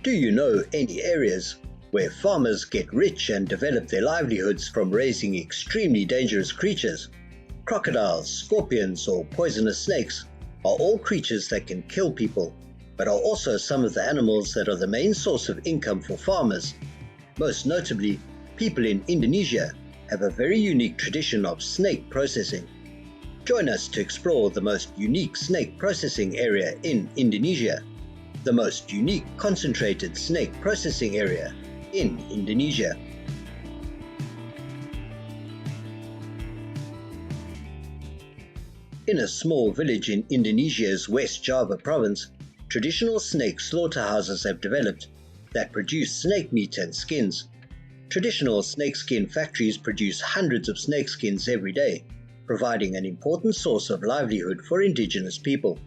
Do you know any areas where farmers get rich and develop their livelihoods from raising extremely dangerous creatures? Crocodiles, scorpions, or poisonous snakes are all creatures that can kill people, but are also some of the animals that are the main source of income for farmers. Most notably, people in Indonesia have a very unique tradition of snake processing. Join us to explore the most unique snake processing area in Indonesia, the most unique concentrated snake processing area in Indonesia. In a small village in Indonesia's West Java province, traditional snake slaughterhouses have developed that produce snake meat and skins. Traditional snakeskin factories produce hundreds of snakeskins every day, providing an important source of livelihood for indigenous people.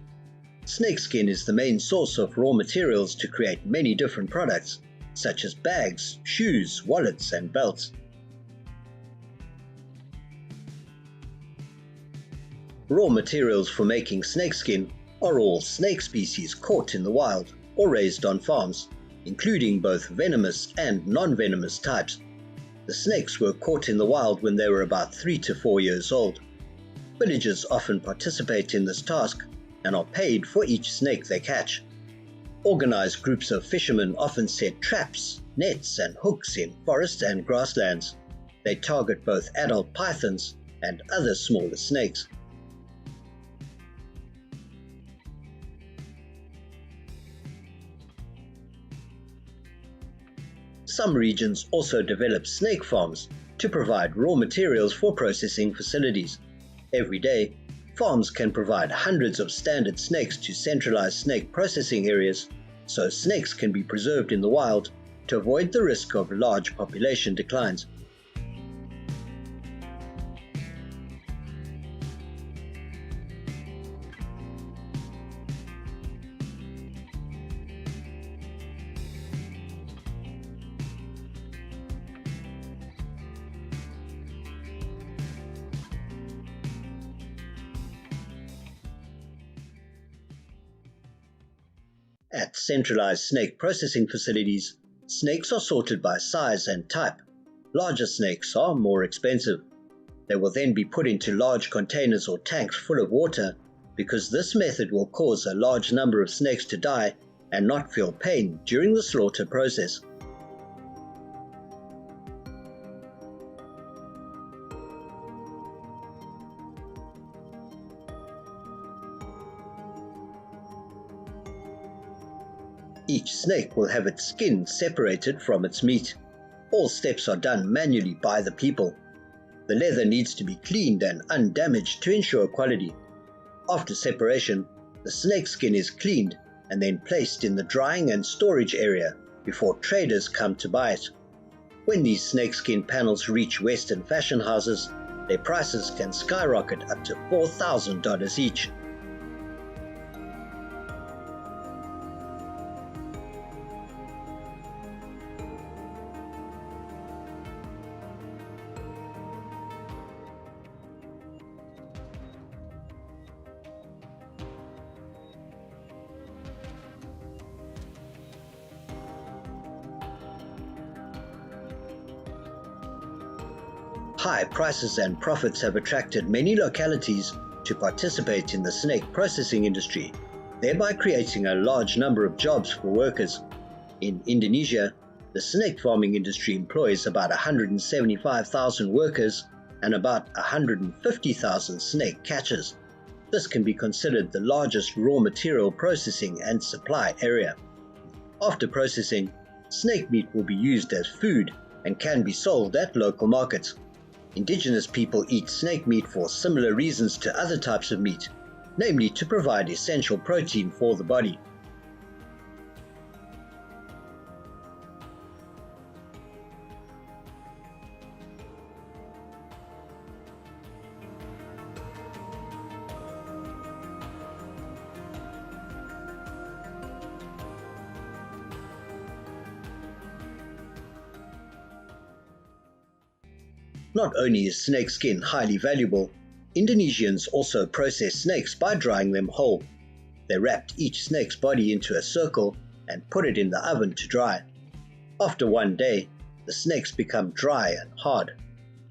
Snakeskin is the main source of raw materials to create many different products, such as bags, shoes, wallets, and belts. Raw materials for making snakeskin are all snake species caught in the wild or raised on farms, including both venomous and non-venomous types. The snakes were caught in the wild when they were about 3 to 4 years old. Villagers often participate in this task and are paid for each snake they catch. Organized groups of fishermen often set traps, nets, and hooks in forests and grasslands. They target both adult pythons and other smaller snakes. Some regions also develop snake farms to provide raw materials for processing facilities. Every day, farms can provide hundreds of standard snakes to centralized snake processing areas, so snakes can be preserved in the wild to avoid the risk of large population declines. At centralized snake processing facilities, snakes are sorted by size and type. Larger snakes are more expensive. They will then be put into large containers or tanks full of water, because this method will cause a large number of snakes to die and not feel pain during the slaughter process. Each snake will have its skin separated from its meat. All steps are done manually by the people. The leather needs to be cleaned and undamaged to ensure quality. After separation, the snake skin is cleaned and then placed in the drying and storage area before traders come to buy it. When these snakeskin panels reach Western fashion houses, their prices can skyrocket up to $4,000 each. High prices and profits have attracted many localities to participate in the snake processing industry, thereby creating a large number of jobs for workers. In Indonesia, the snake farming industry employs about 175,000 workers and about 150,000 snake catchers. This can be considered the largest raw material processing and supply area. After processing, snake meat will be used as food and can be sold at local markets. Indigenous people eat snake meat for similar reasons to other types of meat, namely to provide essential protein for the body. Not only is snake skin highly valuable, Indonesians also process snakes by drying them whole. They wrapped each snake's body into a circle and put it in the oven to dry. After one day, the snakes become dry and hard.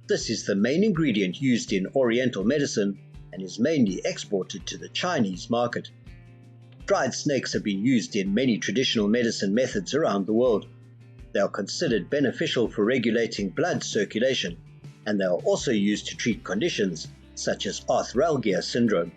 This is the main ingredient used in Oriental medicine and is mainly exported to the Chinese market. Dried snakes have been used in many traditional medicine methods around the world. They are considered beneficial for regulating blood circulation, and they are also used to treat conditions such as arthralgia syndrome.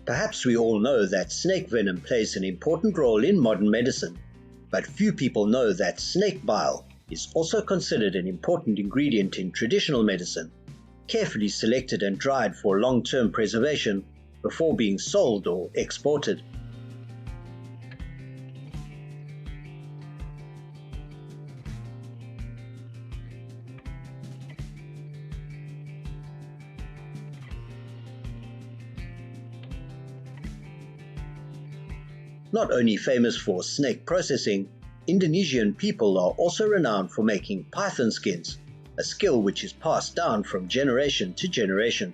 Perhaps we all know that snake venom plays an important role in modern medicine, but few people know that snake bile is also considered an important ingredient in traditional medicine, carefully selected and dried for long-term preservation before being sold or exported. Not only famous for snake processing, Indonesian people are also renowned for making python skins, a skill which is passed down from generation to generation.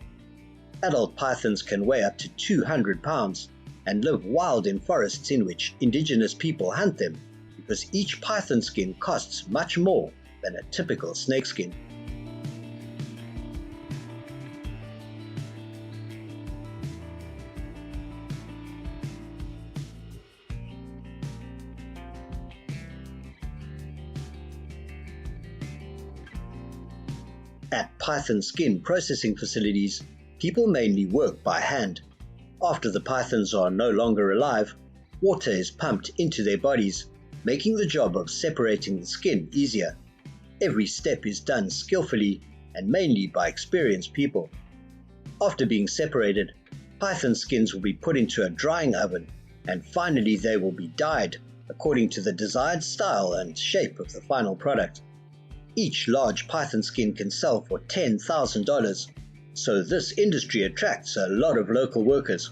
Adult pythons can weigh up to 200 pounds and live wild in forests in which indigenous people hunt them, because each python skin costs much more than a typical snake skin. At python skin processing facilities, people mainly work by hand. After the pythons are no longer alive, water is pumped into their bodies, making the job of separating the skin easier. Every step is done skillfully and mainly by experienced people. After being separated, python skins will be put into a drying oven, and finally they will be dyed according to the desired style and shape of the final product. Each large python skin can sell for $10,000, so this industry attracts a lot of local workers.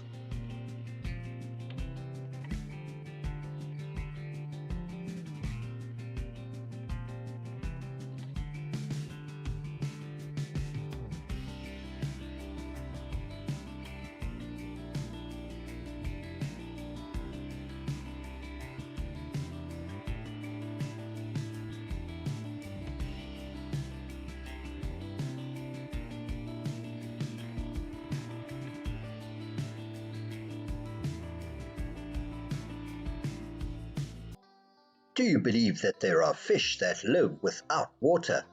Do you believe that there are fish that live without water?